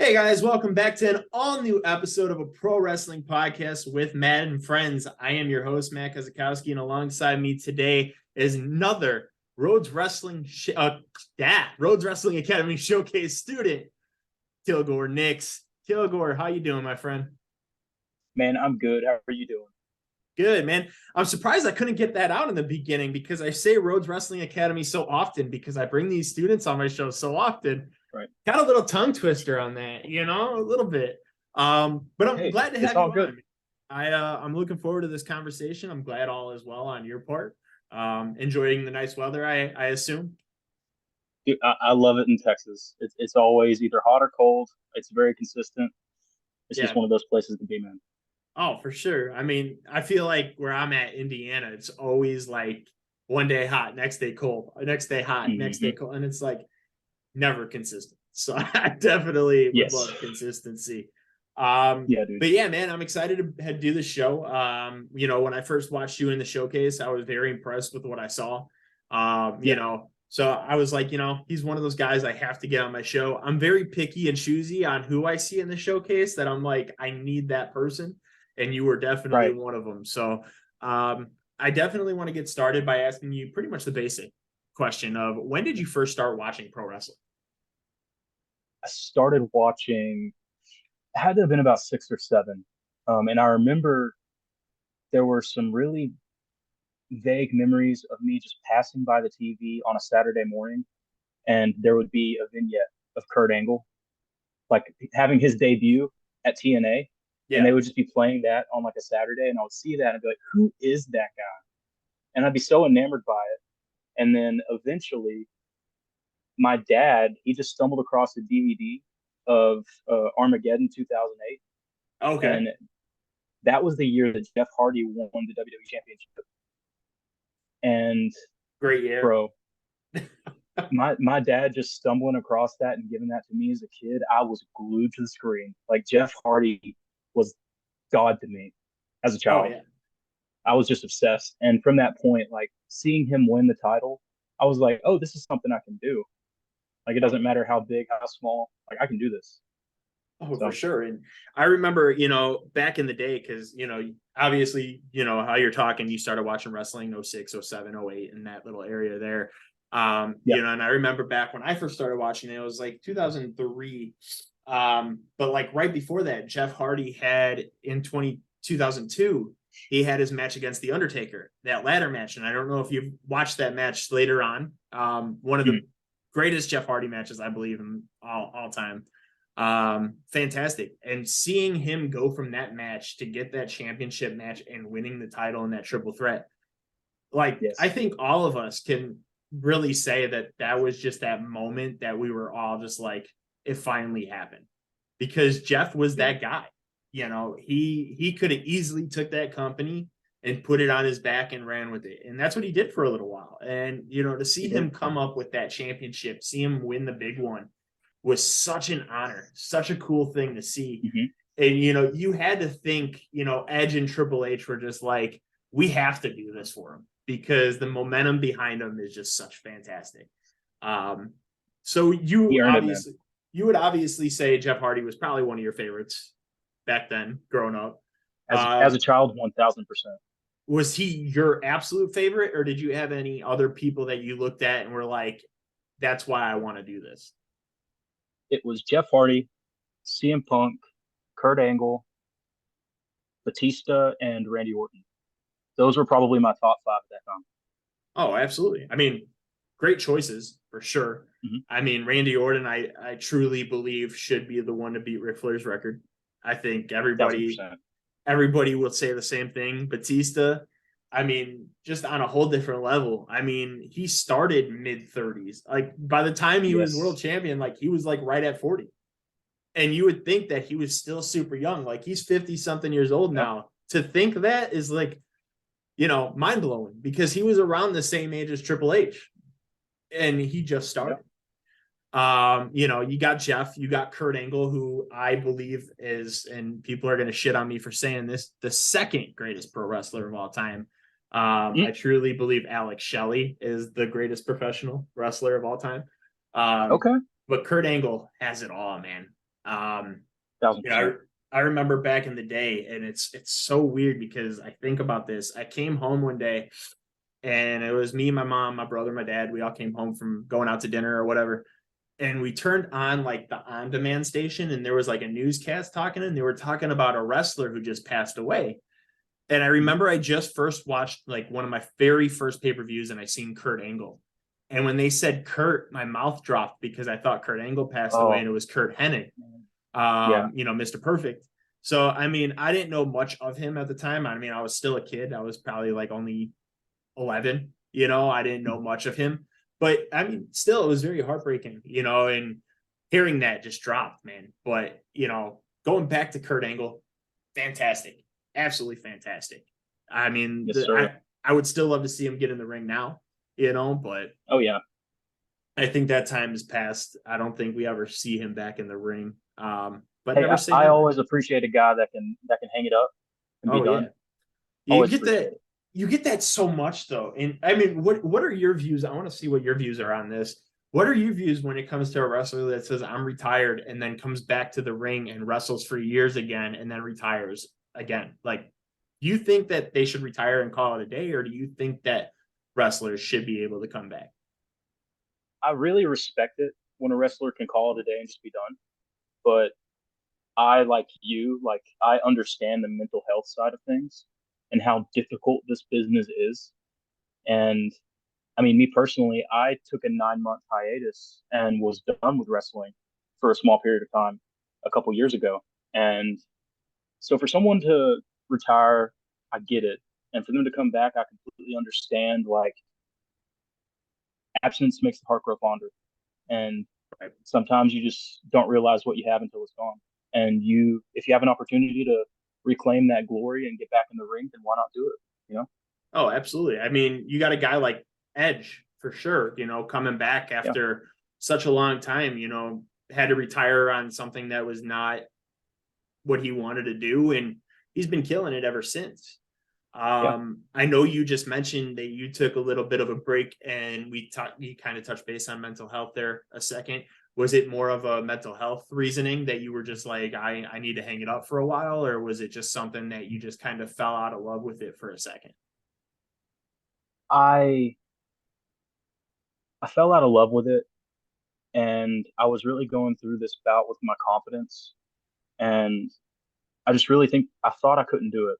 Hey guys, welcome back to an all new episode of a pro wrestling podcast with Matt and friends. I am your host, Matt Kozakowski, and alongside me today is another Rhodes Wrestling Academy showcase student, Kilgore Nix. Kilgore, how you doing, my friend? Man, I'm good. How are you doing? Good, man. I'm surprised I couldn't get that out in the beginning because I say Rhodes Wrestling Academy so often because I bring these students on my show so often. Right. Got a little tongue twister on that, a little bit. But I'm Hey, glad to it's have all you good. on. I'm looking forward to this conversation. I'm glad all is well on your part. Enjoying the nice weather, I assume. Dude, I love it in Texas. It's always either hot or cold. It's very consistent. It's just Yeah. one of those places to be, man. Oh, for sure. I mean, I feel like where I'm at, Indiana, it's always like one day hot, next day cold, next day hot, next day Mm-hmm. cold, and it's like never consistent. So I definitely would Yes. love consistency. Yeah, dude. But yeah, man, I'm excited to do the show. When I first watched you in the showcase, I was very impressed with what I saw. Yeah. So I was like, he's one of those guys I have to get on my show. I'm very picky and choosy on who I see in the showcase that I'm like, I need that person. And you were definitely Right. one of them. So I definitely want to get started by asking you pretty much the basic question of when did you first start watching pro wrestling? I started watching, it had to have been about six or seven. And I remember there were some really vague memories of me just passing by the TV on a Saturday morning, and there would be a vignette of Kurt Angle, like having his debut at TNA, and Yeah. they would just be playing that on like a Saturday, and I would see that and be like, "Who is that guy?" And I'd be so enamored by it. And then eventually, my dad he just stumbled across a DVD of Armageddon 2008, Okay. and that was the year that Jeff Hardy won the WWE Championship. And Great year. bro, my dad just stumbling across that and giving that to me as a kid, I was glued to the screen. Like Jeff Hardy was God to me as a Oh child. yeah. I was just obsessed. And from that point, like seeing him win the title, I was like, oh, this is something I can do. Like it Oh doesn't yeah. matter how big, how small, like I can do this. Oh, for So sure. And I remember, back in the day, because, obviously, how you're talking, you started watching wrestling 06, 07, 08 in that little area there. yeah. And I remember back when I first started watching it, it was like 2003. But like right before that, Jeff Hardy had in 2002, he had his match against The Undertaker, that ladder match. And I don't know if you've watched that match later on. One of the Mm-hmm. greatest Jeff Hardy matches, I believe, in all time. Fantastic. And seeing him go from that match to get that championship match and winning the title in that triple threat, like I Yes. think all of us can really say that that was just that moment that we were all just like, it finally happened, because Jeff was Yeah. that guy. He could have easily took that company and put it on his back and ran with it, and that's what he did for a little while. And to see He did. him come up with that championship, see him win the big one, was such an honor, such a cool thing to see. Mm-hmm. And you had to think, Edge and Triple H were just like, we have to do this for him because the momentum behind him is just such fantastic. So He earned it, man. you would obviously say Jeff Hardy was probably one of your favorites back then, growing up. As a child, 1000%. Was he your absolute favorite, or did you have any other people that you looked at and were like, that's why I want to do this? It was Jeff Hardy, CM Punk, Kurt Angle, Batista, and Randy Orton. Those were probably my top five at that time. Oh, absolutely. I mean, great choices for sure. Mm-hmm. I mean, Randy Orton, I truly believe should be the one to beat Ric Flair's record. I think everybody 1000%. everybody will say the same thing. Batista, I mean, just on a whole different level. I mean, he started mid 30s. Like by the time he was world Yes. champion, like he was like right at 40. And you would think that he was still super young. Like he's 50 something years old Yep. now. To think that is like, mind blowing, because he was around the same age as Triple H and he just started. Yep. You got Jeff, you got Kurt Angle, who I believe is, and people are going to shit on me for saying this, the second greatest pro wrestler of all time. I truly believe Alex Shelley is the greatest professional wrestler of all time. Okay. But Kurt Angle has it all, man. You know, 1000%. I remember back in the day, and it's so weird because I think about this. I came home one day, and it was me, my mom, my brother, my dad. We all came home from going out to dinner or whatever, and we turned on like the on-demand station, and there was like a newscast talking, and they were talking about a wrestler who just passed away. And I remember I just first watched like one of my very first pay-per-views, and I seen Kurt Angle. And when they said Kurt, my mouth dropped because I thought Kurt Angle passed away, and Oh, it was Kurt Hennig, yeah. you know, Mr. Perfect. So, I mean, I didn't know much of him at the time. I mean, I was still a kid. I was probably like only 11, you know, I didn't know much of him. But I mean, still, it was very heartbreaking, you know, and hearing that just dropped, man. But, you know, going back to Kurt Angle, fantastic. Absolutely fantastic. I mean, Yes, sir. I would still love to see him get in the ring now, you know, but Oh, yeah. I think that time has passed. I don't think we ever see him back in the ring. But Hey, never say I never. always appreciate a guy that can hang it up and be Oh yeah. done. You Always get appreciate that it. you get that so much though. And I mean, what are your views? I want to see what your views are on this. What are your views when it comes to a wrestler that says I'm retired and then comes back to the ring and wrestles for years again and then retires again? Like, do you think that they should retire and call it a day, or do you think that wrestlers should be able to come back? I really respect it when a wrestler can call it a day and just be done. But I, like you, like I understand the mental health side of things and how difficult this business is. And I mean, me personally, I took a 9 month hiatus and was done with wrestling for a small period of time a couple years ago. And so for someone to retire, I get it. And for them to come back, I completely understand. Like, absence makes the heart grow fonder. And Right. sometimes you just don't realize what you have until it's gone. And if you have an opportunity to reclaim that glory and get back in the ring, then why not do it? You know? Oh, absolutely. I mean, you got a guy like Edge for sure, you know, coming back Yeah. after such a long time, you know, had to retire on something that was not what he wanted to do. And he's been killing it ever since. Yeah. I know you just mentioned that you took a little bit of a break, and you kind of touched base on mental health there a second. Was it more of a mental health reasoning that you were just like, I need to hang it up for a while, or was it just something that you just kind of fell out of love with it for a second? I I fell out of love with it, and I was really going through this bout with my confidence, and I just really think I thought I couldn't do it.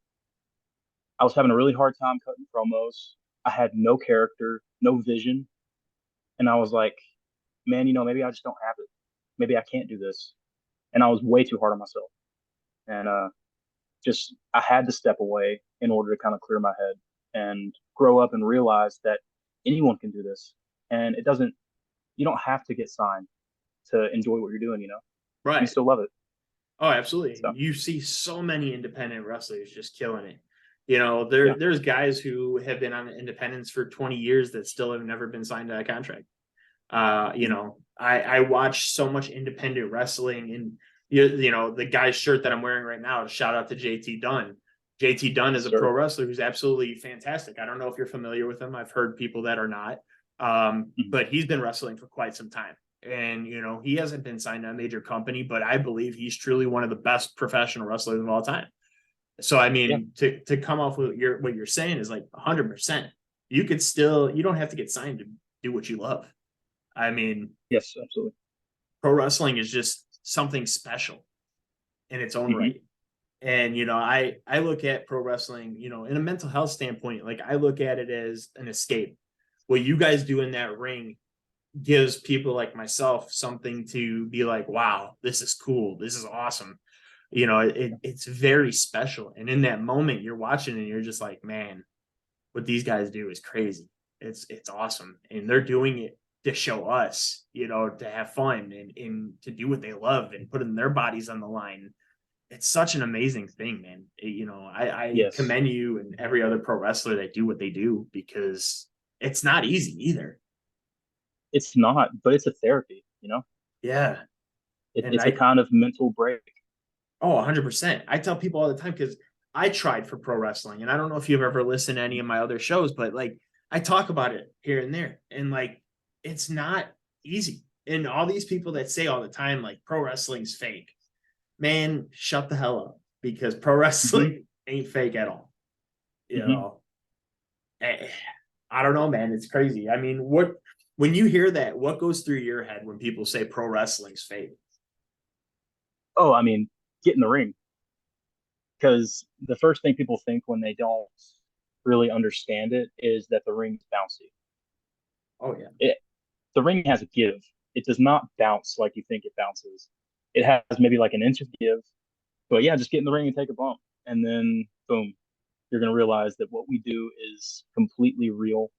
I was having a really hard time cutting promos. I had no character, no vision, and I was like, man, maybe I just don't have it. Maybe I can't do this. And I was way too hard on myself. And just I had to step away in order to kind of clear my head and grow up and realize that anyone can do this. And you don't have to get signed to enjoy what you're doing, You can Right. still love it. Oh, absolutely. So, You see so many independent wrestlers just killing it. You know, yeah. there's guys who have been on the independents for 20 years that still have never been signed to a contract. You Mhm. know, I watch so much independent wrestling, and you know, the guy's shirt that I'm wearing right now, shout out to JT Dunn. JT Dunn is Yes, a sir. pro wrestler who's absolutely fantastic. I don't know if you're familiar with him. I've heard people that are not. Mhm. But he's been wrestling for quite some time. And you know, he hasn't been signed to a major company, but I believe he's truly one of the best professional wrestlers of all time. So I Yeah. mean, to come off with what you're saying is like 100%. You don't have to get signed to do what you love. I mean, Yes, absolutely. pro wrestling is just something special in its own Hmm. right. And you know, I look at pro wrestling, you know, in a mental health standpoint, like I look at it as an escape. What you guys do in that ring gives people like myself something to be like, wow, this is cool, this is awesome. You know, it's very special. And in that moment, you're watching and you're just like, man, what these guys do is crazy. It's awesome, and they're doing it to show us, you know, to have fun and to do what they love and putting their bodies on the line. It's such an amazing thing, man. You know, I Yes. commend you and every other pro wrestler that do what they do, because it's not easy either. It's not, but it's a therapy. Yeah. And It's a kind of mental break. oh, 100%. I tell people all the time because I tried for pro wrestling, and I don't know if you've ever listened to any of my other shows, but like I talk about it here and there, and like it's not easy. And all these people that say all the time, like pro wrestling's fake, man, shut the hell up, because pro wrestling ain't fake at all. You know, I don't know, man. It's crazy. I mean, when you hear that, what goes through your head when people say pro wrestling's fake? Oh, I mean, get in the ring. Because the first thing people think when they don't really understand it is that the ring's bouncy. Oh yeah, The ring has a give. It does not bounce like you think it bounces. It has maybe like an inch of give, but yeah, just get in the ring and take a bump, and then boom, you're gonna realize that what we do is completely real.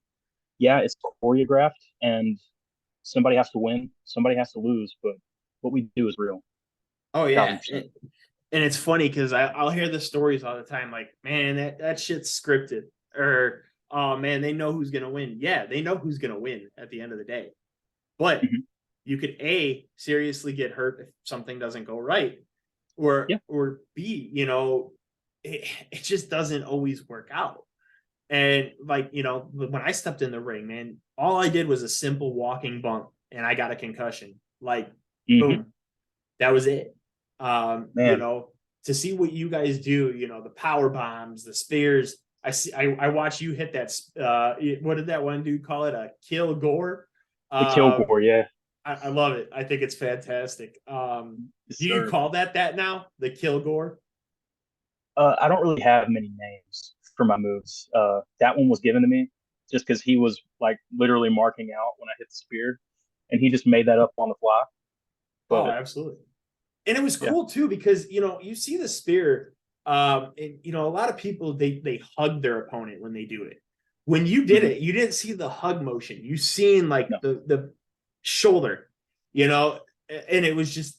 Yeah, it's choreographed, and somebody has to win, somebody has to lose, but what we do is real, oh thousand yeah. percent. And it's funny because I'll hear the stories all the time, like, man, that shit's scripted, or oh man, they know who's gonna win. Yeah, they know who's gonna win at the end of the day. But Mm-hmm. you could A, seriously get hurt if something doesn't go right, Yeah. or B, it just doesn't always work out. And like, when I stepped in the ring, man, all I did was a simple walking bump and I got a concussion. Like, Mm-hmm. boom, that was it. Man, To see what you guys do, the power bombs, the spears. I watch you hit that. What did that one dude call it? A Kilgore. the Um, Kilgore, yeah. I love it. I think it's fantastic. Yes, Do you sir. call that now? The Kilgore? I don't really have many names for my moves. That one was given to me just because he was like literally marking out when I hit the spear, and he just made that up on the fly. Oh, But absolutely. And it was yeah. cool too because you see the spear, and a lot of people they hug their opponent when they do it. When you did Hmm. it, you didn't see the hug motion. You seen like No. the shoulder, you know, and it was just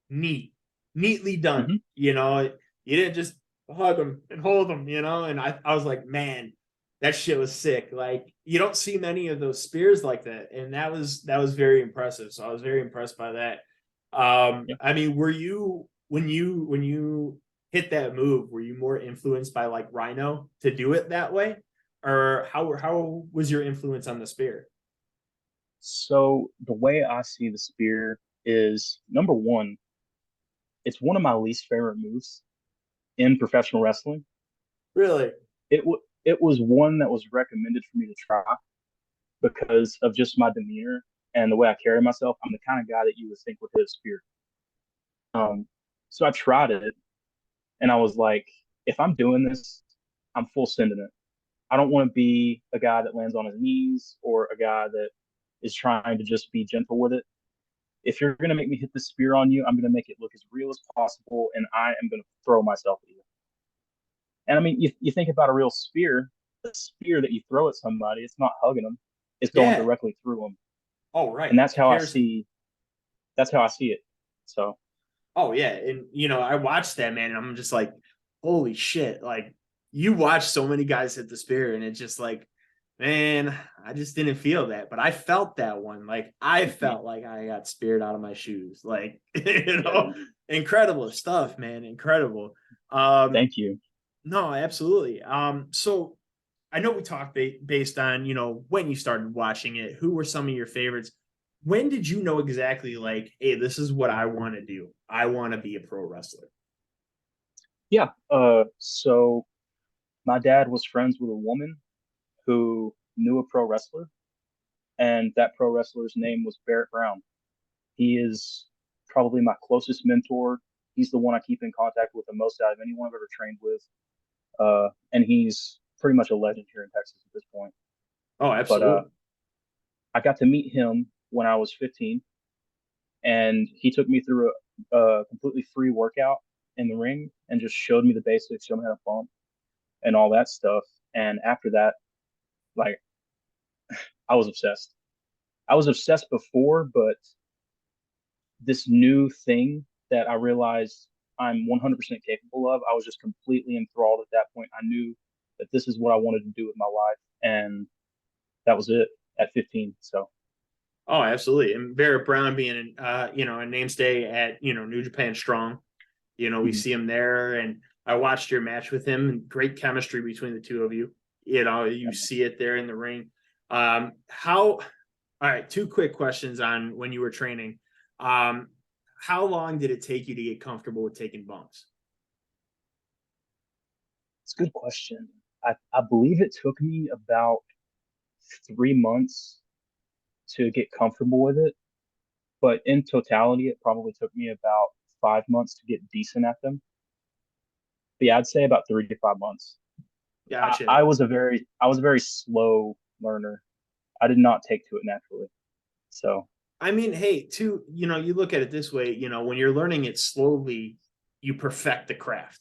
neatly done. Hmm. You didn't just hug them and hold them, And I was like, man, that shit was sick. Like you don't see many of those spears like that, and that was very impressive. So I was very impressed by that. Yeah. I mean, were you when you hit that move, were you more influenced by like Rhino to do it that way, or how was your influence on the spear? So the way I see the spear is number one, it's one of my least favorite moves in professional wrestling. Really? It was one that was recommended for me to try because of just my demeanor and the way I carry myself. I'm the kind of guy that you would think would hit a spear. So I tried it and I was like, if I'm doing this, I'm full sending it. I don't want to be a guy that lands on his knees or a guy that is trying to just be gentle with it. If you're going to make me hit the spear on you, I'm going to make it look as real as possible and I am going to throw myself at you. And I mean, you think about a real spear, the spear that you throw at somebody, it's not hugging them, it's going Yeah. directly through them. Oh, And right. that's how I see it. So, Oh yeah, and I watched that, man, and I'm just like, holy shit! Like you watch so many guys hit the spear, and it's just like, man, I just didn't feel that, but I felt that one. Like I yeah, felt like I got speared out of my shoes. Like yeah, incredible stuff, man, incredible. Um, thank you. no, absolutely. So I know we talked based on when you started watching it. Who were some of your favorites? When did you know exactly like, hey, this is what I want to do? I want to be a pro wrestler. Yeah. So my dad was friends with a woman who knew a pro wrestler, and that pro wrestler's name was Barrett Brown. He is probably my closest mentor. He's the one I keep in contact with the most out of anyone I've ever trained with. And he's pretty much a legend here in Texas at this point. Oh, But absolutely. I got to meet him when I was 15, and he took me through a completely free workout in the ring and just showed me the basics, showed me how to bump and all that stuff. And after that, like I was obsessed. I was obsessed before, but this new thing that I realized I'm 100% capable of, I was just completely enthralled at that point. I knew that this is what I wanted to do with my life, and that was it at 15. So, Oh, absolutely. And Barrett Brown being a namestay at New Japan Strong. We mhm, see him there, and I watched your match with him, and great chemistry between the two of you. You yeah, see it there in the ring. How? All right, two quick questions on when you were training. Um, how long did it take you to get comfortable with taking bumps? It's a good question. I believe it took me about 3 months to get comfortable with it, but in totality, it probably took me about 5 months to get decent at them. But yeah, I'd say about 3 to 5 months. Gotcha. I was a very slow learner. I did not take to it naturally. So I mean, hey, too, you look at it this way, when you're learning it slowly, you perfect the craft.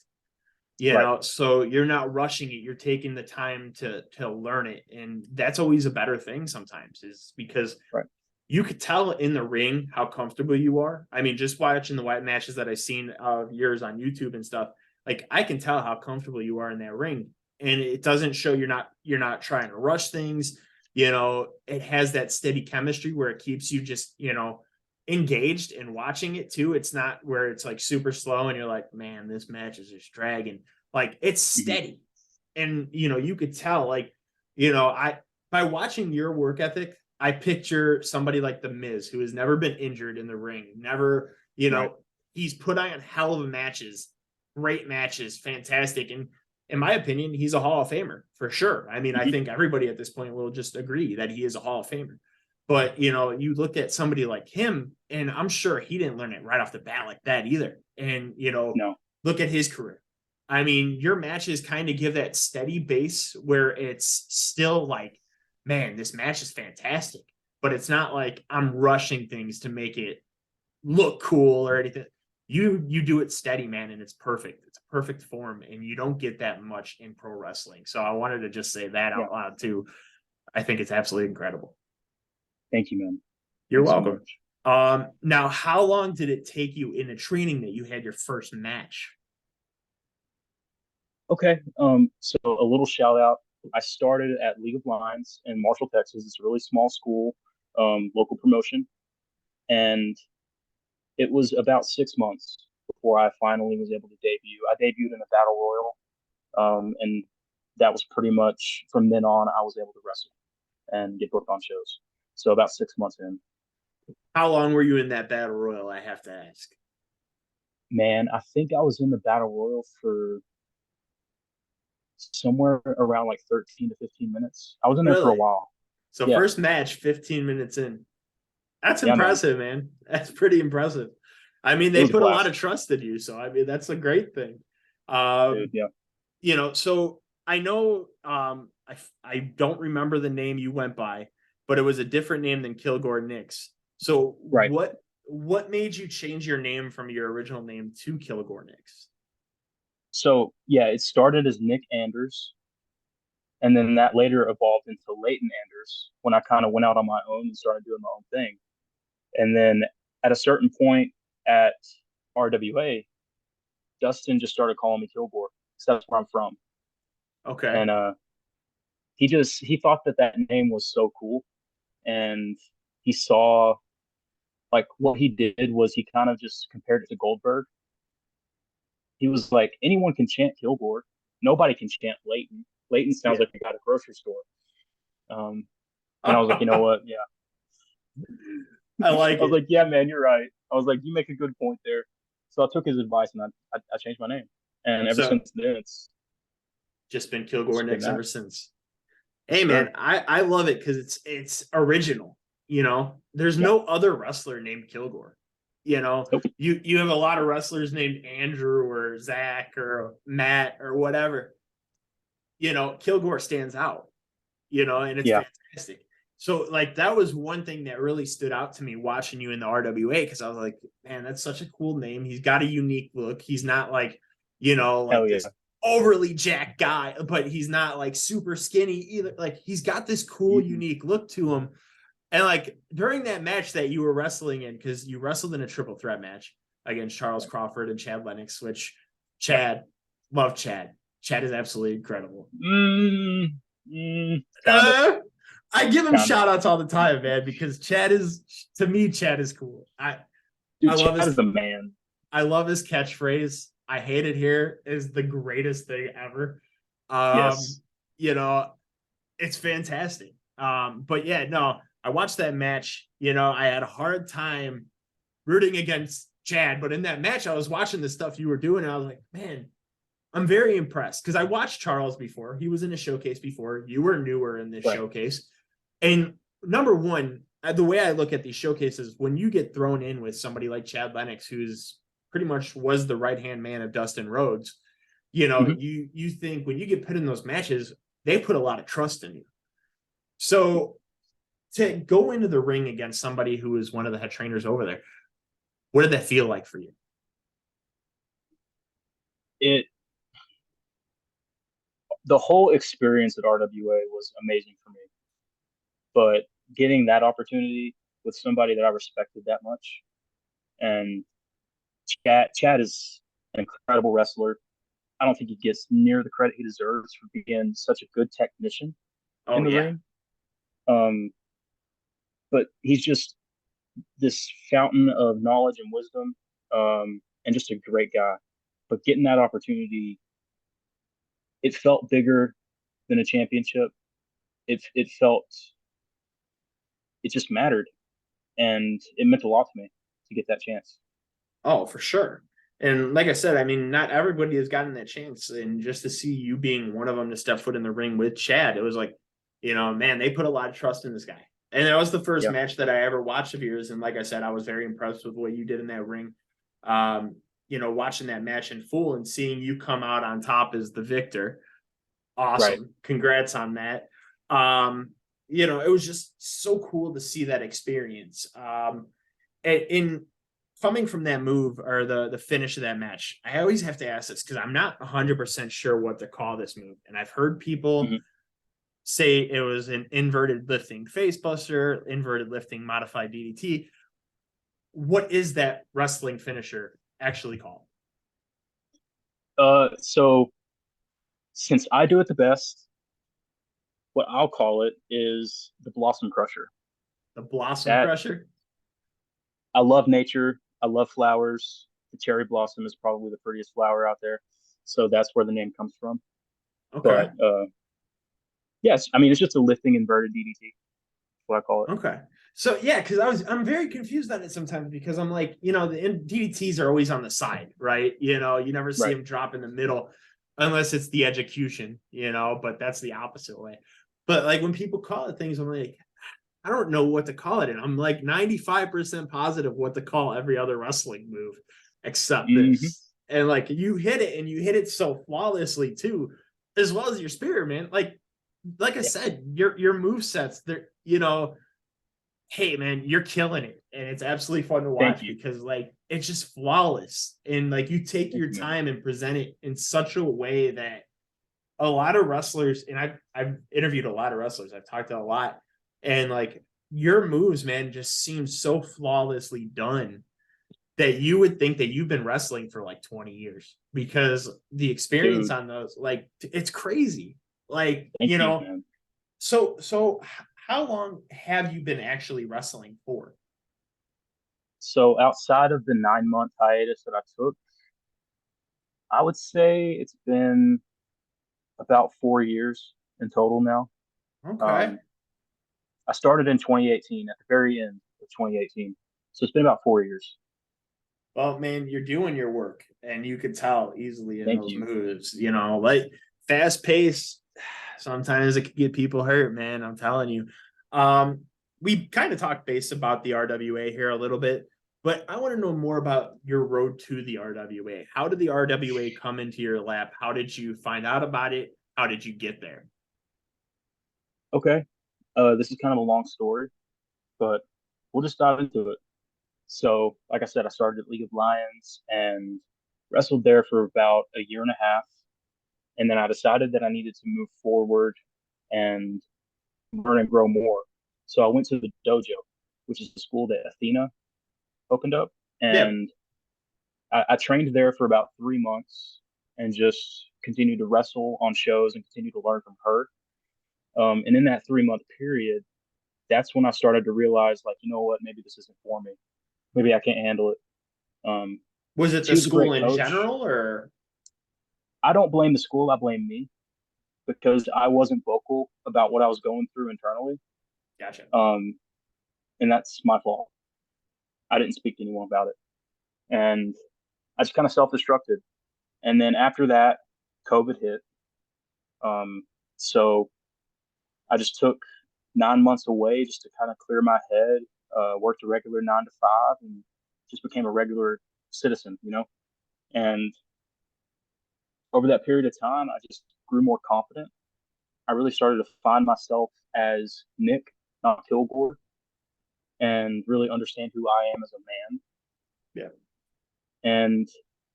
right. So you're not rushing it, you're taking the time to learn it, and that's always a better thing sometimes, is because Right. you could tell in the ring how comfortable you are. I mean, just watching the white matches that I've seen of yours on YouTube and stuff, like I can tell how comfortable you are in that ring, and it doesn't show. You're not trying to rush things. It has that steady chemistry where it keeps you just engaged and watching it too. It's not where it's like super slow and you're like, man, this match is just dragging. Like it's Mhm. steady. And you could tell, like, I by watching your work ethic, I picture somebody like the Miz who has never been injured in the ring, never, Right. he's put on hell of matches, great matches, fantastic. And in my opinion, he's a Hall of Famer for sure. I mean, I Mhm. think everybody at this point will just agree that he is a Hall of Famer. But you look at somebody like him, and I'm sure he didn't learn it right off the bat like that either. And No. look at his career. I mean, your matches kind of give that steady base where it's still like, man, this match is fantastic, but it's not like I'm rushing things to make it look cool or anything. You do it steady, man, and it's perfect. It's a perfect form, and you don't get that much in pro wrestling. So I wanted to just say that Yeah. out loud too. I think it's absolutely incredible. Thank you, man. You're Thanks so welcome. much. Now, how long did it take you in the training that you had your first match? Okay. So a little shout out. I started at League of Lions in Marshall, Texas. It's a really small school, local promotion, and it was about 6 months before I finally was able to debut. I debuted in a battle royal, and that was pretty much from then on. I was able to wrestle and get booked on shows. So about 6 months in, How long were you in that battle royal? I have to ask. man, I think I was in the battle royal for somewhere around like 13 to 15 minutes. I was in there for a Really? while. So Yeah, first match, 15 minutes in. That's yeah, man. impressive, man. That's pretty impressive. I mean, It they was a put a lot blast, of trust in you, so I mean that's a great thing. dude. Yeah, So I know I don't remember the name you went by, but it was a different name than Kilgore Nix. So right. what made you change your name from your original name to Kilgore Nix? So yeah, it started as Nick Anders, and then that later evolved into Leighton Anders when I kind of went out on my own and started doing my own thing. And then at a certain point at RWA, Dustin just started calling me Kilgore because that's where I'm from. Okay. And he thought that that name was so cool, and he saw like what he did was he kind of just compared it to Goldberg. He was like, anyone can chant Kilgore, nobody can chant Leighton. Leighton sounds Yeah. like a guy at a grocery store. Um, and I was like, you know I what? Yeah. like I was it. like, yeah, man, you're right. I was like, you make a good point there. So I took his advice and I changed my name. And ever So since then, just been Kilgore it's been Nix that. ever since. Yes, Hey man, sir. I love it because it's original. There's Yeah. no other wrestler named Kilgore. Nope. You have a lot of wrestlers named Andrew or Zach or Matt or whatever. Kilgore stands out. And it's Yeah. fantastic. So like that was one thing that really stood out to me watching you in the RWA, because I was like, man, that's such a cool name. He's got a unique look. He's not like, Hell like yeah. this overly jacked guy, but he's not like super skinny either. Like he's got this cool, Mm-hmm. unique look to him. And like during that match that you were wrestling in, because you wrestled in a triple threat match against Charles Crawford and Chad Lennox, which Yep. Chad, love Chad. Chad is absolutely incredible. Kind of. Uh, I give him Kind of. shout outs all the time, man, because to me, Chad is cool. I Dude, love Chad his is a man. I love his catchphrase. I hate it here is the greatest thing ever. Um, Yes. you know, it's fantastic. But yeah, no, I watched that match. I had a hard time rooting against Chad, but in that match, I was watching the stuff you were doing, and I was like, man, I'm very impressed because I watched Charles before. He was in a showcase before. You were newer in this Right. showcase. And number one, the way I look at these showcases, when you get thrown in with somebody like Chad Lennox, who's pretty much was the right-hand man of Dustin Rhodes, you know, Mm-hmm. you think when you get put in those matches, they put a lot of trust in you. So to go into the ring against somebody who is one of the head trainers over there, what did that feel like for you? It the whole experience at RWA was amazing for me, but getting that opportunity with somebody that I respected that much, and Chad is an incredible wrestler. I don't think he gets near the credit he deserves for being such a good technician in Oh, the yeah. ring. Um, but he's just this fountain of knowledge and wisdom, and just a great guy. But getting that opportunity, it felt bigger than a championship. It felt it just mattered, and it meant a lot to me to get that chance. Oh, for sure. And like I said, I mean, not everybody has gotten that chance. And just to see you being one of them to step foot in the ring with Chad, it was like, you know, man, they put a lot of trust in this guy. And that was the first Yeah, match that I ever watched of yours. And like I said, I was very impressed with what you did in that ring. You know, watching that match in full and seeing you come out on top as the victor. right. Awesome. Congrats on that. Um, you know, it was just so cool to see that experience. In coming from that move or the finish of that match, I always have to ask this because I'm not 100% sure what to call this move. And I've heard people Mm-hmm. say it was an inverted lifting facebuster, inverted lifting modified DDT. What is that wrestling finisher actually called? So since I do it the best, what I'll call it is the Blossom Crusher. The Blossom That Crusher? I love nature. I love flowers. The cherry blossom is probably the prettiest flower out there, so that's where the name comes from. Okay. But yes, I mean it's just a lifting inverted DDT. That's what I call it. Okay. So yeah, because I'm very confused on it sometimes because I'm like, you know, the DDTs are always on the side, right? You know, you never see Right. them drop in the middle unless it's the execution, you know, but that's the opposite way. But like when people call it things, I'm like, I don't know what to call it. And I'm like 95% positive what to call every other wrestling move except Mm-hmm. this. And like you hit it and you hit it so flawlessly too, as well as your spirit, man. Like I Yeah. said, your move sets, they're, you know, hey man, you're killing it. And it's absolutely fun to Thank watch you. because like it's just flawless. And like you take Thank your you, man. time and present it in such a way that a lot of wrestlers, and I've interviewed a lot of wrestlers, I've talked to a lot, and like your moves, man, just seem so flawlessly done that you would think that you've been wrestling for like 20 years because the experience Dude, on those, like it's crazy. Like, thank you you, know, man. so how long have you been actually wrestling for? So outside of the 9 month hiatus that I took, I would say it's been about 4 years in total now. Okay. Um, I started in 2018 at the very end of 2018. So it's been about 4 years. Well, man, you're doing your work and you could tell easily in Thank those you. moves, you know, like fast pace. Sometimes it could get people hurt, man. I'm telling you. We kind of talked base about the RWA here a little bit, but I want to know more about your road to the RWA. How did the RWA come into your lap? How did you find out about it? How did you get there? Okay. This is kind of a long story, but we'll just dive into it. So, like I said, I started at League of Lions and wrestled there for about a year and a half. And then I decided that I needed to move forward and learn and grow more. So I went to the dojo, which is the school that Athena opened up. Yeah. And I trained there for about 3 months and just continued to wrestle on shows and continue to learn from her. And in that 3 month period, that's when I started to realize, like, you know what, maybe this isn't for me. Maybe I can't handle it. Um, Was it she the was a school great in coach. general or I don't blame the school, I blame me because I wasn't vocal about what I was going through internally. gotcha? Um, and that's my fault. I didn't speak to anyone about it. and I just kind of self-destructed. And then after that, COVID hit. So I just took 9 months away just to kind of clear my head, worked a regular 9 to 5, and just became a regular citizen, you know? And over that period of time, I just grew more confident. I really started to find myself as Nick, not Kilgore, and really understand who I am as a man. Yeah. And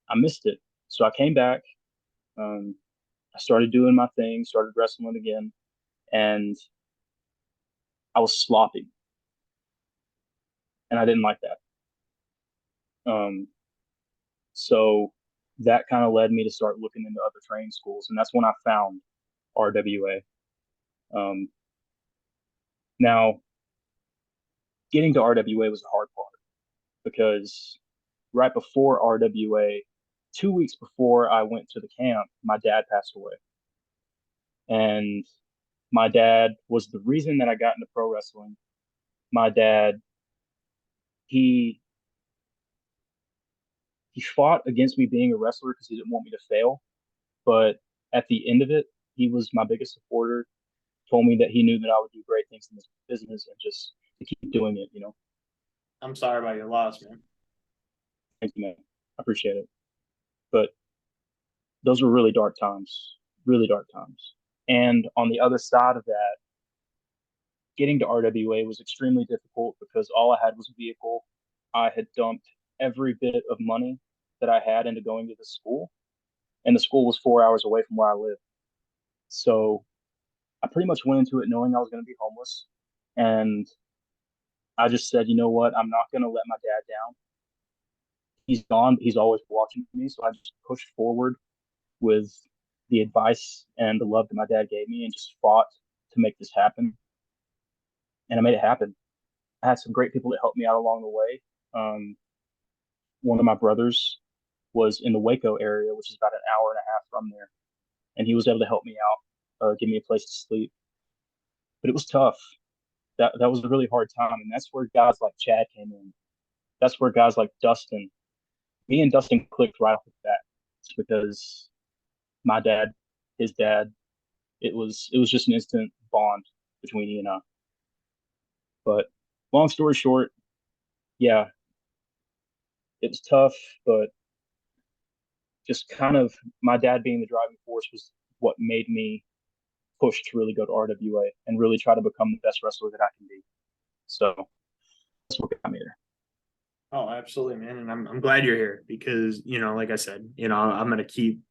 I missed it. So I came back. I started doing my thing, started wrestling again, and I was sloppy, and I didn't like that. So that kind of led me to start looking into other training schools, and that's when I found RWA. Now, getting to RWA was the hard part because right before RWA, 2 weeks before I went to the camp, my dad passed away. And my dad was the reason that I got into pro wrestling. My dad, he he fought against me being a wrestler because he didn't want me to fail. But at the end of it, he was my biggest supporter, told me that he knew that I would do great things in this business and just to keep doing it, you know. I'm sorry about your loss, man. Thank you, man. I appreciate it. But those were really dark times, really dark times. And on the other side of that, getting to RWA was extremely difficult because all I had was a vehicle. I had dumped every bit of money that I had into going to the school, and the school was 4 hours away from where I lived. So I pretty much went into it knowing I was going to be homeless. And I just said, you know what? I'm not going to let my dad down. He's gone. He's always watching me. So I just pushed forward with the advice and the love that my dad gave me and just fought to make this happen. And I made it happen. I had some great people that helped me out along the way. One of my brothers was in the Waco area, which is about an hour and a half from there. And he was able to help me out, give me a place to sleep. But it was tough. That was a really hard time. And that's where guys like Chad came in. That's where guys like Dustin, me and Dustin clicked right off the bat. It's because my dad, his dad, it was just an instant bond between he and I. But long story short, yeah, it was tough, but just kind of my dad being the driving force was what made me push to really go to RWA and really try to become the best wrestler that I can be. So that's what got me there. Oh, absolutely, man. And I'm glad you're here because, like I said, I'm gonna keep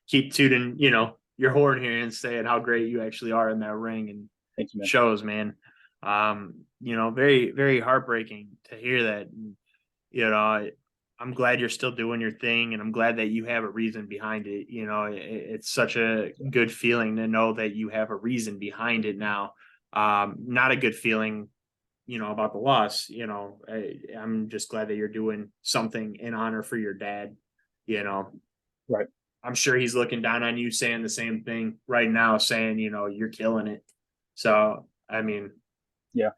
tooting, your horn here and saying how great you actually are in that ring and Thank you, man. shows, man. Very, very heartbreaking to hear that. And, I'm glad you're still doing your thing and I'm glad that you have a reason behind it. It's such a good feeling to know that you have a reason behind it now. Not a good feeling about the loss. I'm just glad that you're doing something in honor for your dad. Right. I'm sure he's looking down on you saying the same thing right now, saying, you're killing it. So, I mean, yeah,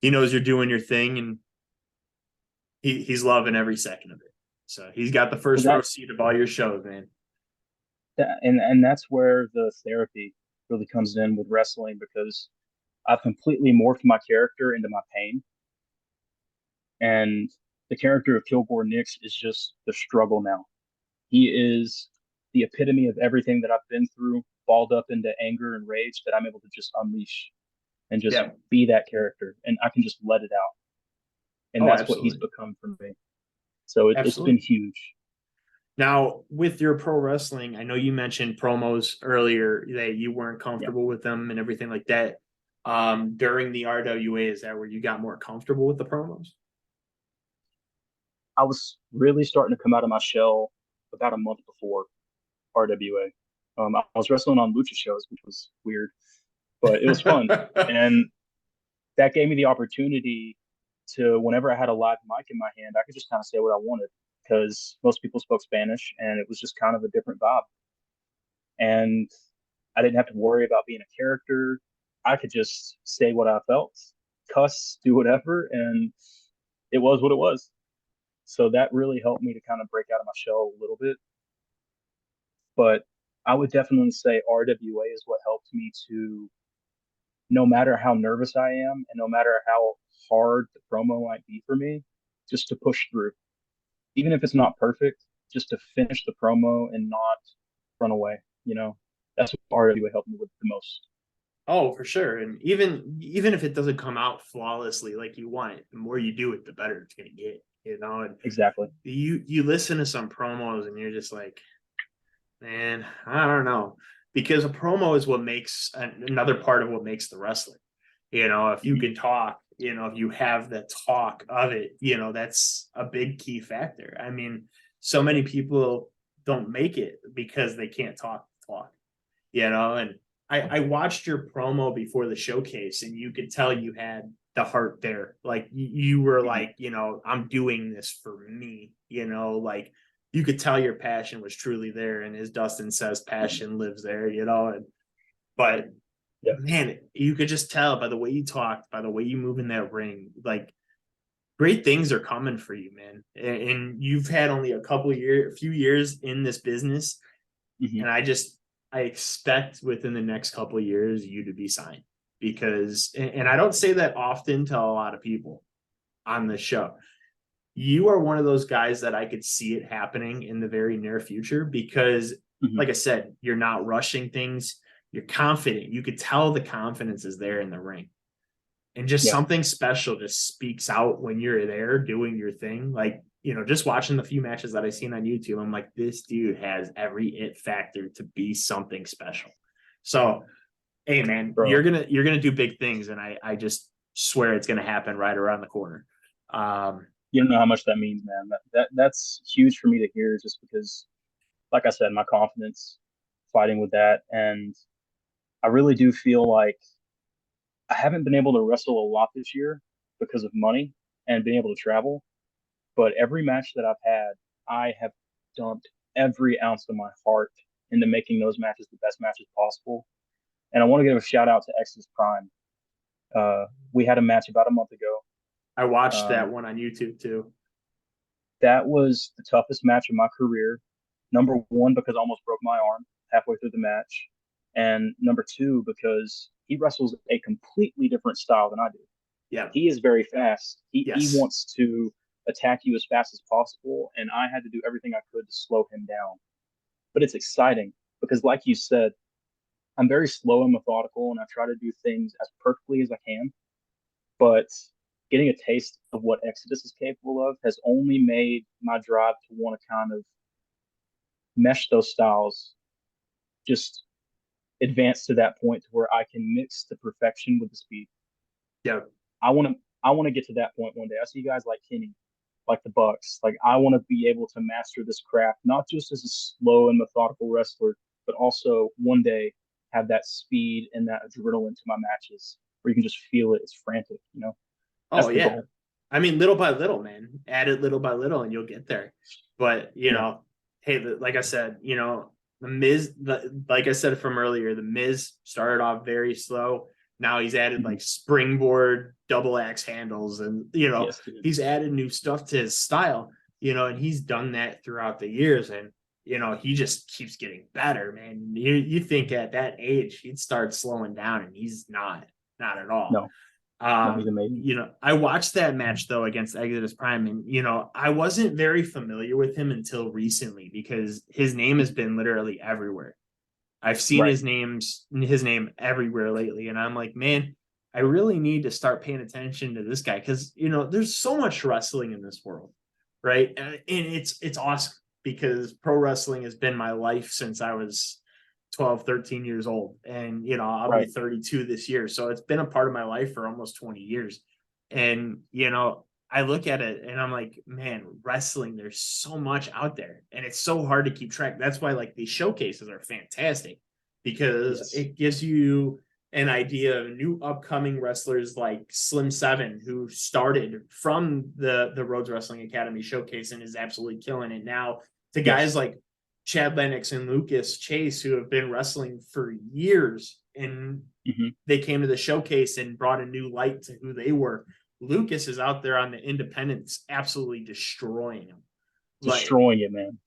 he knows you're doing your thing and he's loving every second of it. So he's got the first row seat of all your shows, man. And that's where the therapy really comes in with wrestling because I've completely morphed my character into my pain. And the character of Kilgore Nix is just the struggle now. He is the epitome of everything that I've been through, balled up into anger and rage that I'm able to just unleash and just be that character. And I can just let it out. And that's absolutely what he's become for me. So it's been huge. Now, with your pro wrestling, I know you mentioned promos earlier that you weren't comfortable with them and everything like that. During the RWA, is that where you got more comfortable with the promos? I was really starting to come out of my shell about a month before RWA. I was wrestling on lucha shows, which was weird, but it was fun. And that gave me the opportunity to, whenever I had a live mic in my hand, I could just kind of say what I wanted because most people spoke Spanish and it was just kind of a different vibe. And I didn't have to worry about being a character. I could just say what I felt, cuss, do whatever, and it was what it was. So that really helped me to kind of break out of my shell a little bit. But I would definitely say RWA is what helped me to, no matter how nervous I am and no matter how hard the promo might be for me, just to push through. Even if it's not perfect, just to finish the promo and not run away, you know? That's what RWA helped me with the most. Oh, for sure. And even if it doesn't come out flawlessly like you want it, the more you do it, the better it's gonna get, you know. And Exactly. you listen to some promos and you're just like, man, I don't know. Because a promo is what makes another part of what makes the wrestling. You know, if you Mhm. can talk, you know, if you have the talk of it, you know, that's a big key factor. I mean, so many people don't make it because they can't talk, you know. And I watched your promo before the showcase and you could tell you had the heart there. Like you were Mhm. like, you know, I'm doing this for me, you know, like you could tell your passion was truly there. And as Dustin says, Mhm. passion lives there, you know. And but Yeah. man, you could just tell by the way you talked, by the way you move in that ring, like great things are coming for you, man. And you've had only a few years in this business, Mhm. and I expect within the next couple of years you to be signed because, and I don't say that often to a lot of people on the show. You are one of those guys that I could see it happening in the very near future because, Mhm. like I said, you're not rushing things. You're confident. You could tell the confidence is there in the ring. And just Yeah. something special just speaks out when you're there doing your thing. Like, you know, just watching the few matches that I've seen on YouTube, I'm like, this dude has every it factor to be something special. So, hey man, Bro, you're gonna do big things, and I just swear it's gonna happen right around the corner. Um, you don't know how much that means, man. That's huge for me to hear just because, like I said, my confidence fighting with that. And I really do feel like I haven't been able to wrestle a lot this year because of money and being able to travel. But every match that I've had, I have dumped every ounce of my heart into making those matches the best matches possible. And I want to give a shout out to Exodus Prime. We had a match about a month ago. I watched that Um, one on YouTube too. that was the toughest match of my career. Number one, because I almost broke my arm halfway through the match. And number two, because he wrestles a completely different style than I do. Yeah. He is very fast. He Yes. wants to attack you as fast as possible, and I had to do everything I could to slow him down. But it's exciting because, like you said, I'm very slow and methodical, and I try to do things as perfectly as I can. But getting a taste of what Exodus is capable of has only made my drive to want to kind of mesh those styles just advance to that point to where I can mix the perfection with the speed. Yeah. I want to get to that point one day. I see guys like Kenny, like the Bucks. Like I want to be able to master this craft, not just as a slow and methodical wrestler, but also one day have that speed and that adrenaline to my matches where you can just feel it. It's frantic, you know. Oh That's the yeah. goal. I mean, little by little, man. Add it little by little, and you'll get there. But you Yeah. know, hey, like I said, you know, like I said from earlier, the Miz started off very slow. Now he's added Mm-hmm. like springboard double axe handles, and you know, Yes, dude. he's added new stuff to his style. You know, and he's done that throughout the years, and you know, he just keeps getting better, man. You think at that age he'd start slowing down, and he's not at all. No, no, he's amazing. You know, I watched that match though against Exodus Prime, and you know, I wasn't very familiar with him until recently because his name has Mhm. been literally everywhere. I've seen Right. his name everywhere lately, and I'm like, man, I really need to start paying attention to this guy because you know, there's so much wrestling in this world, right? And it's awesome because pro wrestling has been my life since I was 12, 13 years old. And, you know, I'll be Right. 32 this year. So it's been a part of my life for almost 20 years. And, you know, I look at it and I'm like, man, wrestling, there's so much out there and it's so hard to keep track. That's why like these showcases are fantastic because Yes. it gives you an idea of new upcoming wrestlers like Slim Seven, who started from the Rhodes Wrestling Academy showcase and is absolutely killing it now, to guys Yes. like Chad Lennox and Lucas Chase, who have been wrestling for years, and Hmm. they came to the showcase and brought a new light to who they were. Lucas is out there on the independents, absolutely destroying him, like Destroying it, man.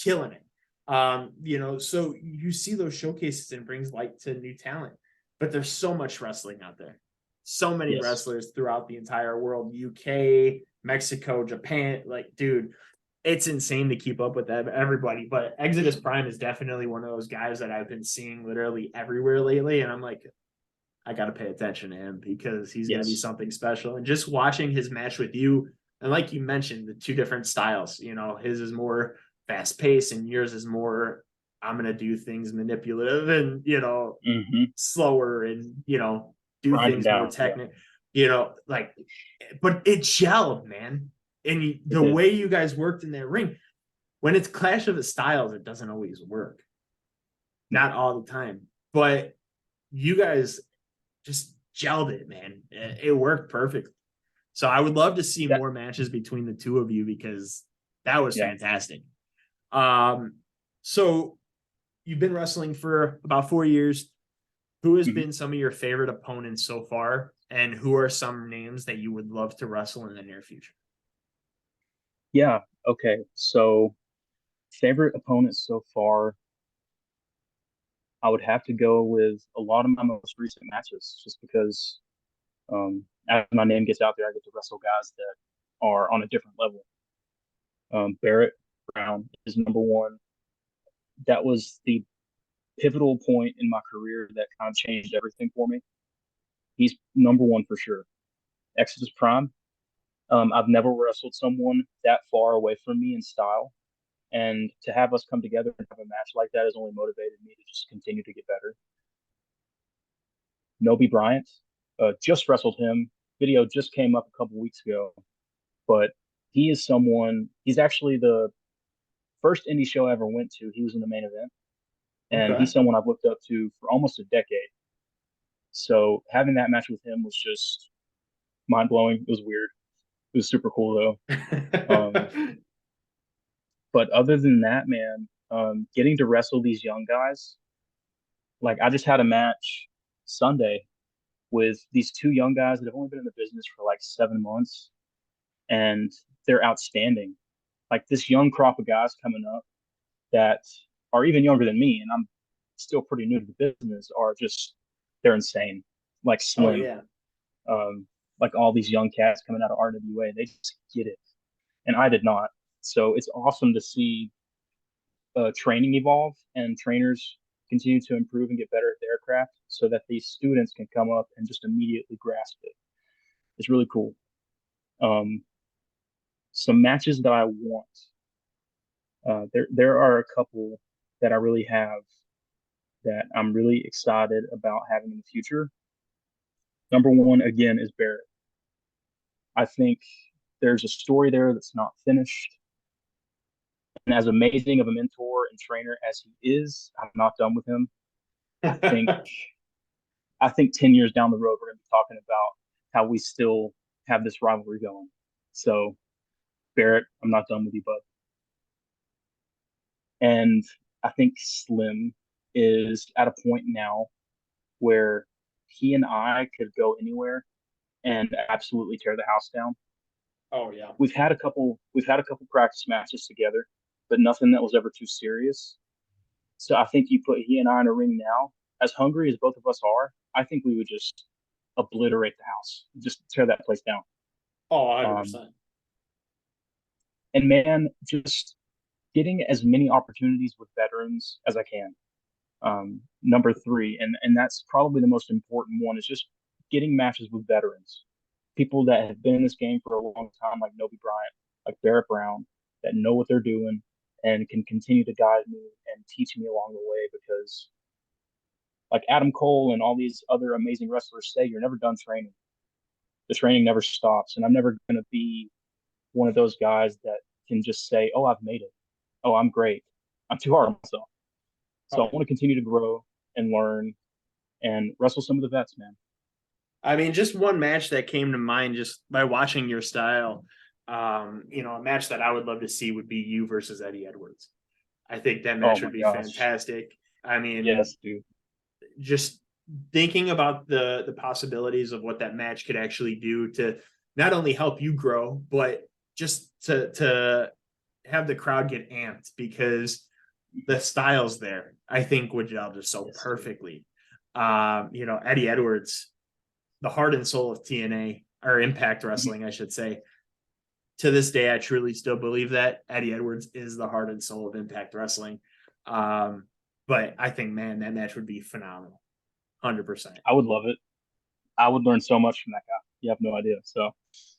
killing it. So you see those showcases and brings light to new talent, but there's so much wrestling out there. So many Yes. wrestlers throughout the entire world, UK, Mexico, Japan, like, dude, it's insane to keep up with everybody. But Exodus Prime is definitely one of those guys that I've been seeing literally everywhere lately. And I'm like, I got to pay attention to him because he's going to be Yes. something special. And just watching his match with you, and like you mentioned, the two different styles, his is more fast paced and yours is more, I'm going to do things manipulative and, slower and, do Grinding things more down. Yeah, technical, like, but it gelled, man. And it the did. way you guys worked in that ring, when it's clash of the styles, it doesn't always work. No. Not all the time, but you guys just gelled it, man. It worked perfectly. So I would love to see That, more matches between the two of you because that was yeah. fantastic. So you've been wrestling for about 4 years. Who has Mhm. been some of your favorite opponents so far, and who are some names that you would love to wrestle in the near future? Yeah. Okay. So favorite opponents so far, I would have to go with a lot of my most recent matches, just because as my name gets out there, I get to wrestle guys that are on a different level. Barrett Brown is number one. That was the pivotal point in my career that kind of changed everything for me. He's number one for sure. Exodus Prime. I've never wrestled someone that far away from me in style. And to have us come together and have a match like that has only motivated me to just continue to get better. Noby Bryant, just wrestled him. Video just came up a couple weeks ago, but he is someone, he's actually the first indie show I ever went to. He was in the main event, and Okay. he's someone I've looked up to for almost a decade. So having that match with him was just mind blowing. It was weird. It was super cool though. But other than that, man, getting to wrestle these young guys, like I just had a match Sunday with these two young guys that have only been in the business for like 7 months, and they're outstanding. Like this young crop of guys coming up that are even younger than me, and I'm still pretty new to the business, are just they're insane. Like Oh Slim, yeah. um, like all these young cats coming out of RWA, they just get it, and I did not. So it's awesome to see training evolve and trainers continue to improve and get better at their craft so that these students can come up and just immediately grasp it. It's really cool. Um, some matches that I want. There are a couple that I really have that I'm really excited about having in the future. Number one, again, is Barrett. I think there's a story there that's not finished. And as amazing of a mentor and trainer as he is, I'm not done with him. I think I think 10 years down the road, we're going to be talking about how we still have this rivalry going. So, Barrett, I'm not done with you, bud. And I think Slim is at a point now where he and I could go anywhere and absolutely tear the house down. Oh yeah. We've had a couple practice matches together, but nothing that was ever too serious. So I think you put he and I in a ring now, as hungry as both of us are, I think we would just obliterate the house, just tear that place down. Oh, Um, 100%. and man, just getting as many opportunities with veterans as I can. Number three, and that's probably the most important one, is just getting matches with veterans, people that have been in this game for a long time, like Noby Bryant, like Barrett Brown, that know what they're doing and can continue to guide me and teach me along the way. Because, like Adam Cole and all these other amazing wrestlers say, you're never done training. The training never stops, and I'm never going to be one of those guys that can just say, "Oh, I've made it. Oh, I'm great." I'm too hard on myself. So Oh I yeah. want to continue to grow and learn and wrestle some of the vets, man. I mean, just one match that came to mind just by watching your style. A match that I would love to see would be you versus Eddie Edwards. I think that Oh match my would be gosh. fantastic. I mean, Yes, dude. just thinking about the possibilities of what that match could actually do to not only help you grow, but just to have the crowd get amped because the styles there, I think, would gel just so perfectly. Eddie Edwards, the heart and soul of TNA, or Impact Wrestling, I should say. To this day, I truly still believe that Eddie Edwards is the heart and soul of Impact Wrestling. But I think, man, that match would be phenomenal. 100%. I would love it. I would learn so much from that guy. You have no idea. So,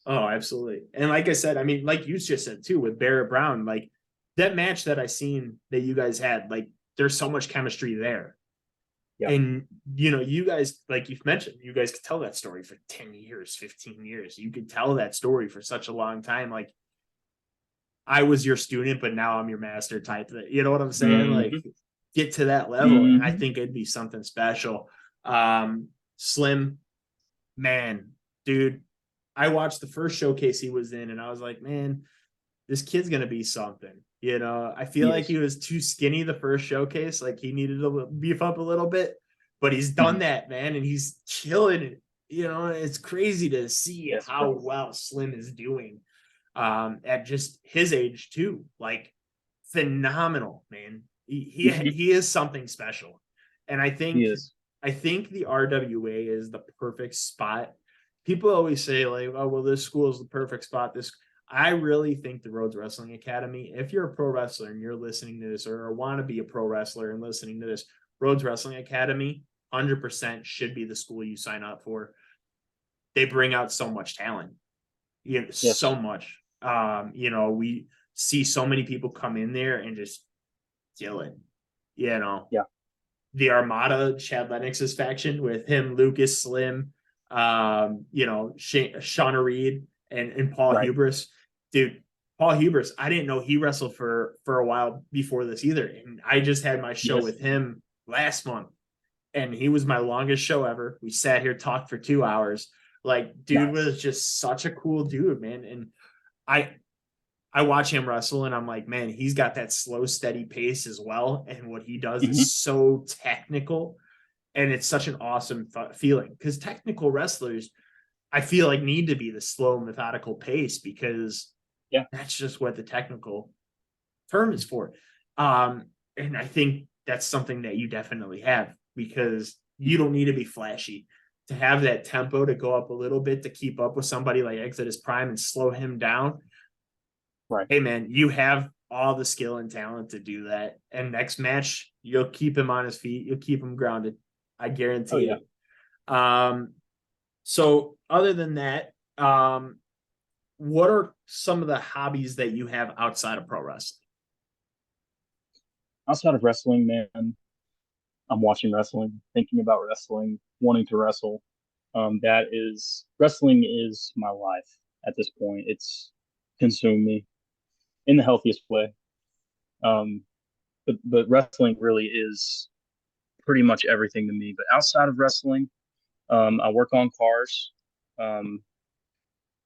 oh, absolutely. And like I said, I mean, like you just said too, with Barrett Brown, like that match that I seen that you guys had, like there's so much chemistry there. Yeah. And you guys, like you've mentioned, you guys could tell that story for 10 years, 15 years. You could tell that story for such a long time. Like I was your student, but now I'm your master type. You know what I'm saying? Mm-hmm. Like get to that level. Mm-hmm. And I think it'd be something special. Slim, man, dude, I watched the first showcase he was in and I was like, man, this kid's going to be something. I feel like he was too skinny the first showcase. Like he needed to beef up a little bit, but he's done that, man. And he's killing it. It's crazy to see how well Slim is doing at just his age too. Like phenomenal, man. He is something special. And I think the RWA is the perfect spot. People always say like, oh, well, this school is the perfect spot. I really think the Rhodes Wrestling Academy, if you're a pro wrestler and you're listening to this or want to be a pro wrestler and listening to this, Rhodes Wrestling Academy 100% should be the school you sign up for. They bring out so much talent, so much. We see so many people come in there and just kill it, Yeah. The Armada, Chad Lennox's faction with him, Lucas, Slim, Shauna Reed and Paul Hubris. Dude, Paul Hubris, I didn't know he wrestled for a while before this either. And I just had my show with him last month. And he was my longest show ever. We sat here, talked for 2 hours. Like, dude was just such a cool dude, man. And I watch him wrestle and I'm like, man, he's got that slow, steady pace as well. And what he does is so technical. And it's such an awesome feeling because technical wrestlers, I feel like, need to be the slow, methodical pace because that's just what the technical term is for. And I think that's something that you definitely have because you don't need to be flashy to have that tempo to go up a little bit to keep up with somebody like Exodus Prime and slow him down. Right. Hey, man, you have all the skill and talent to do that. And next match, you'll keep him on his feet. You'll keep him grounded. I guarantee it. So other than that, what are some of the hobbies that you have outside of pro wrestling? Outside of wrestling, man, I'm watching wrestling, thinking about wrestling, wanting to wrestle. Wrestling is my life at this point. It's consumed me in the healthiest way. But wrestling really is pretty much everything to me. But outside of wrestling, I work on cars, doing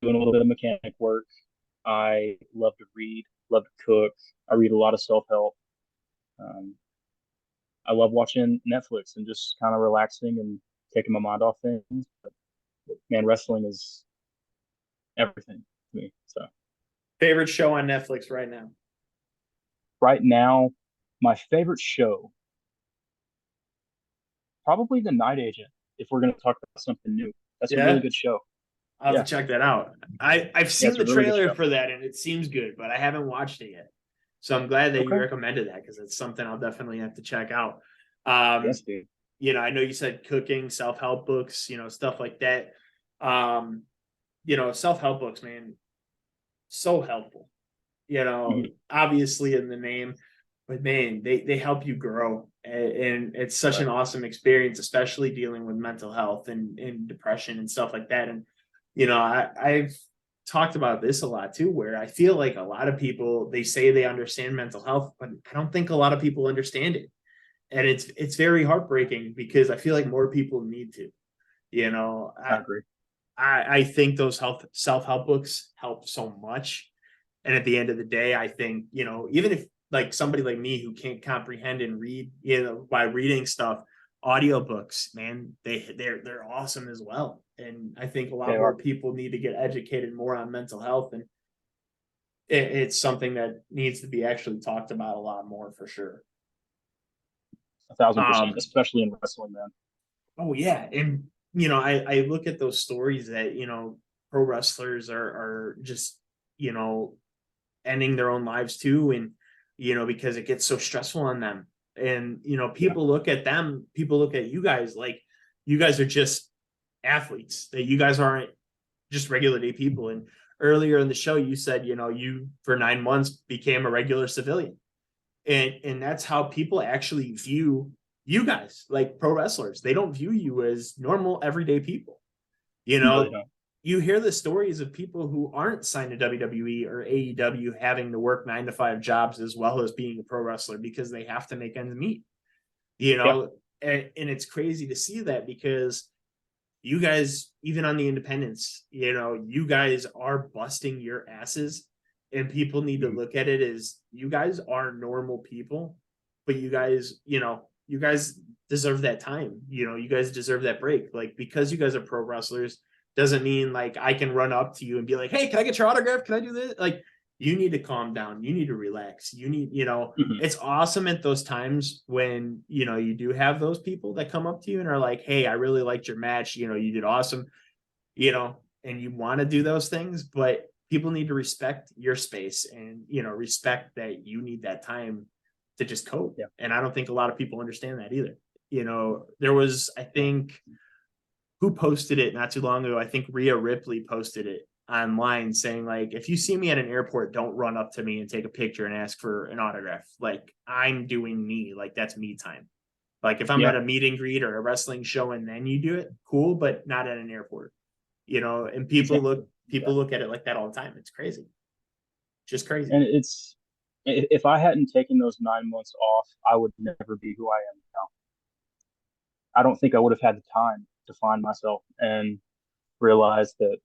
a little bit of mechanic work. I love to read, love to cook. I read a lot of self-help. I love watching Netflix and just kind of relaxing and taking my mind off things. But, man, wrestling is everything to me. So, favorite show on Netflix right now? Right now, my favorite show, probably The Night Agent. If we're going to talk about something new, that's a really good show. I'll have to check that out. I've seen the trailer for that and it seems good, but I haven't watched it yet. So I'm glad that you recommended that because it's something I'll definitely have to check out. Yes, dude. I know you said cooking, self-help books, stuff like that. Self-help books, man, so helpful. Obviously in the name, but man, they help you grow. And it's such an awesome experience, especially dealing with mental health and depression and stuff like that. And, I've talked about this a lot too, where I feel like a lot of people, they say they understand mental health, but I don't think a lot of people understand it. And it's very heartbreaking because I feel like more people need to, I agree. I think those self-help books help so much. And at the end of the day, I think, even if like somebody like me who can't comprehend and read, by reading stuff, audiobooks, man, they're awesome as well. And I think a lot They more are people need to get educated more on mental health, and it's something that needs to be actually talked about a lot more for sure. 1,000%, Um, especially in wrestling, man. oh yeah, and I look at those stories that pro wrestlers are just you know ending their own lives too, and because it gets so stressful on them. And Yeah. people look at them, people look at you guys like you guys are just athletes, that you guys aren't just regular day people. And earlier in the show you said you for 9 months became a regular civilian, and that's how people actually view you guys, like pro wrestlers. They don't view you as normal everyday people. you No, they know don't. you hear the stories of people who aren't signed to WWE or AEW having to work 9 to 5 jobs as well as being a pro wrestler because they have to make ends meet. you Yeah. know and it's crazy to see that, because you guys, even on the independents, you guys are busting your asses, and people need to Mhm. look at it as you guys are normal people, but you guys deserve that time. You guys deserve that break. Like, because you guys are pro wrestlers doesn't mean like I can run up to you and be like, hey, can I get your autograph? Can I do this? Like, you need to calm down. You need to relax. Mhm. It's awesome at those times when you do have those people that come up to you and are like, hey, I really liked your match, you did awesome, and you want to do those things, but people need to respect your space, and respect that you need that time to just cope. Yeah. And I don't think a lot of people understand that either. There was, I Yeah. think, who posted it not too long ago. I think Rhea Ripley posted it online saying, like, if you see me at an airport, don't run up to me and take a picture and ask for an autograph. Like, I'm doing me. Like, that's me time. Like, if I'm Yeah. at a meet and greet or a wrestling show and then you do it, cool, but not at an airport. And people Exactly. look Exactly. people look at it like that all the time. It's crazy. Just crazy. And if I hadn't taken those 9 months off, I would never be who I am now. I don't think I would have had the time to find myself and realize that.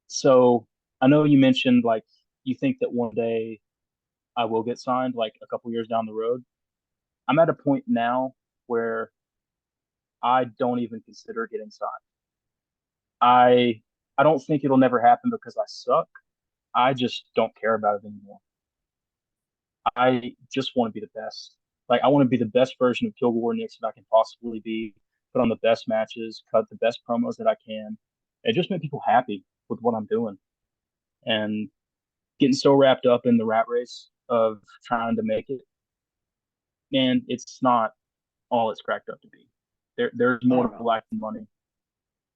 So I know you mentioned like you think that one day I will get signed, like a couple years down the road. I'm at a point now where I don't even consider getting signed. I I don't think it'll never happen because I suck. I just don't care about it anymore. I just want to be the best. Like I want to be the best version of Kilgore Nix that I can possibly be. Put on the best matches, cut the best promos that I can, and just make people happy with what I'm doing. And getting so wrapped up in the rat race of trying to make it, and it's not all it's cracked up to be. There's Oh more to no. life than money.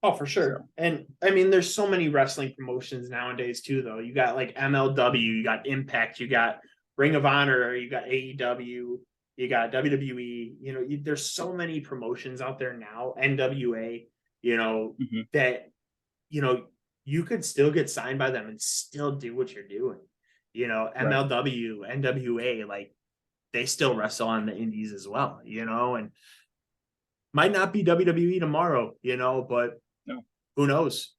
Oh, for sure. So And I mean, there's so many wrestling promotions nowadays too, though. You got like MLW, you got Impact, you got Ring of Honor, you got AEW, you got WWE. There's so many promotions out there now. NWA. mhm, That you know you could still get signed by them and still do what you're doing. right, MLW, NWA, like they still wrestle on the indies as well. And might not be WWE tomorrow. But no, who knows?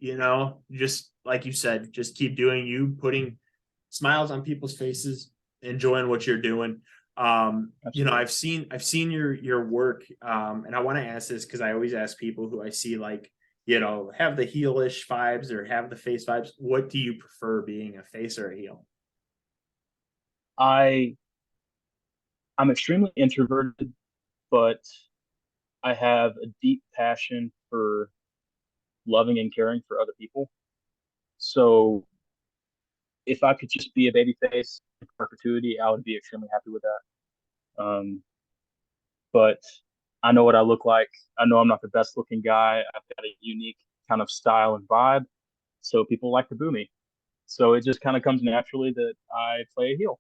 Just like you said, just keep doing you, putting smiles on people's faces, enjoying what you're doing. absolutely. I've seen your work, and I want to ask this because I always ask people who I see like have the heelish vibes or have the face vibes. What do you prefer, being a face or a heel? I I'm extremely introverted, but I have a deep passion for loving and caring for other people. So if I could just be a baby face in perpetuity, I would be extremely happy with that. But I know what I look like. I know I'm not the best looking guy. I've got a unique kind of style and vibe. So people like to boo me. So it just kind of comes naturally that I play a heel.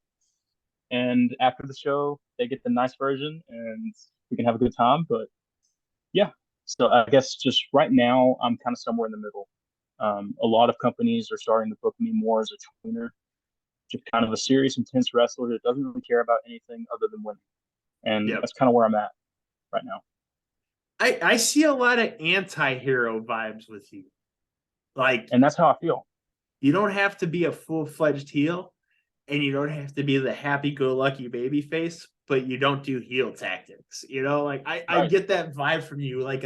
And after the show, they get the nice version and we can have a good time. But yeah, so I guess just right now, I'm kind of somewhere in the middle. A lot of companies are starting to book me more as a tweener, just kind of a serious, intense wrestler that doesn't really care about anything other than winning. And Yep. that's kind of where I'm at right now. I see a lot of anti-hero vibes with you. Like, And that's how I feel. you don't have to be a full-fledged heel, and you don't have to be the happy-go-lucky baby face, but you don't do heel tactics. Like I Right. get that vibe from you, like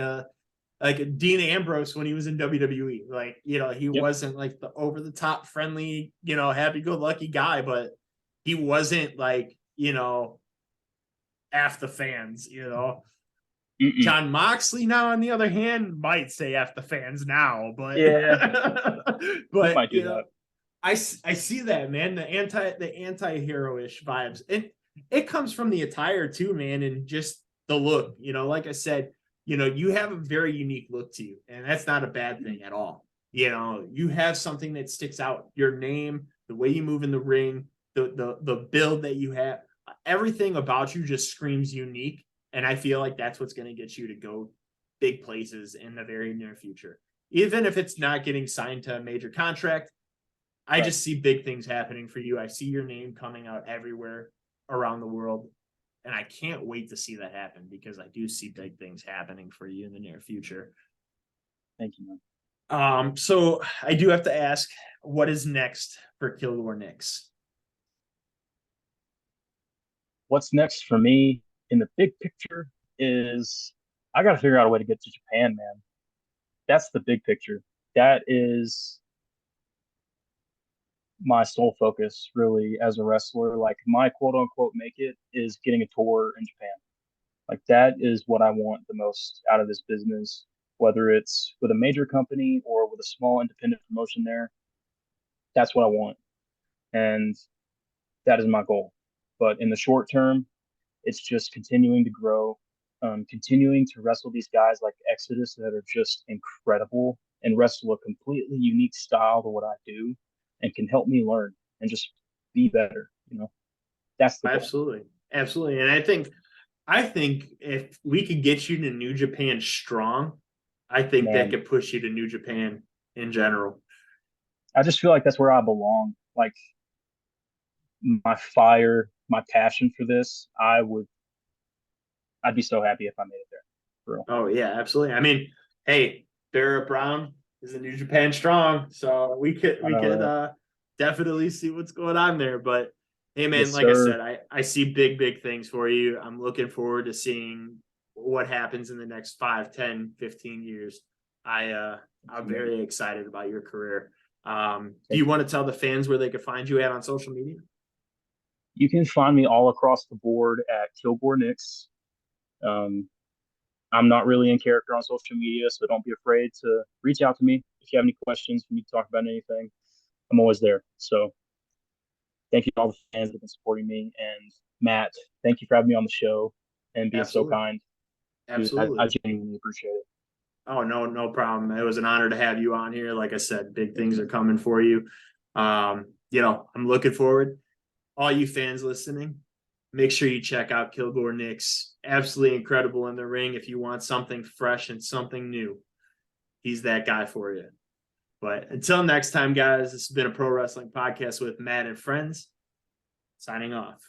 like Dean Ambrose when he was in WWE. Like, he Yep. wasn't like the over the top friendly, happy go lucky guy, but he wasn't like, F the fans. Mm-mm. John Moxley now, on the other hand, might say F the fans now, but Yeah, he but might do that. I see that, man, the anti-hero-ish vibes. It comes from the attire too, man, and just the look. Like I said, you have a very unique look to you, and that's not a bad thing at all. You have something that sticks out. Your name, the way you move in the ring, the build that you have, everything about you just screams unique. And I feel like that's what's going to get you to go big places in the very near future. Even if it's not getting signed to a major contract, I Right. just see big things happening for you. I see your name coming out everywhere around the world. And I can't wait to see that happen, because I do see big things happening for you in the near future. Thank you, man. So I do have to ask, what is next for Kilgore Nix? What's next for me in the big picture is I got to figure out a way to get to Japan, man. That's the big picture. That is my sole focus, really, as a wrestler. Like, my quote unquote make it is getting a tour in Japan. Like, that is what I want the most out of this business, whether it's with a major company or with a small independent promotion there. That's what I want. And that is my goal. But in the short term, it's just continuing to grow, continuing to wrestle these guys like Exodus that are just incredible and wrestle a completely unique style to what I do and can help me learn and just be better. That's the goal. Absolutely. Absolutely. And I think if we could get you to New Japan strong, I think that Man, could push you to New Japan in general. I just feel like that's where I belong. Like, my fire, my passion for this, I'd be so happy if I made it there. For real. Oh yeah, absolutely. I mean, hey, Barrett Brown is in New Japan strong, so we could I we know could that. definitely see what's going on there. But hey man, Yes, like I sir. said, I see big things for you. I'm looking forward to seeing what happens in the next 5, 10, 15 years. I'm Man. very excited about your career. Do Thank you you. want to tell the fans where they could find you at on social media? You can find me all across the board at Kilgore Nix. Um, I'm not really in character on social media, so don't be afraid to reach out to me if you have any questions for me to talk about anything. I'm always there. So thank you to all the fans that have been supporting me. And Matt, thank you for having me on the show and being so Absolutely. kind. Dude, I Absolutely. genuinely appreciate it. Oh, no problem. It was an honor to have you on here. Like I said, big things are coming for you. I'm looking forward. All you fans listening, make sure you check out Kilgore Nix. Absolutely incredible in the ring. If you want something fresh and something new, he's that guy for you. But until next time, guys, this has been a pro wrestling podcast with Matt and friends. Signing off.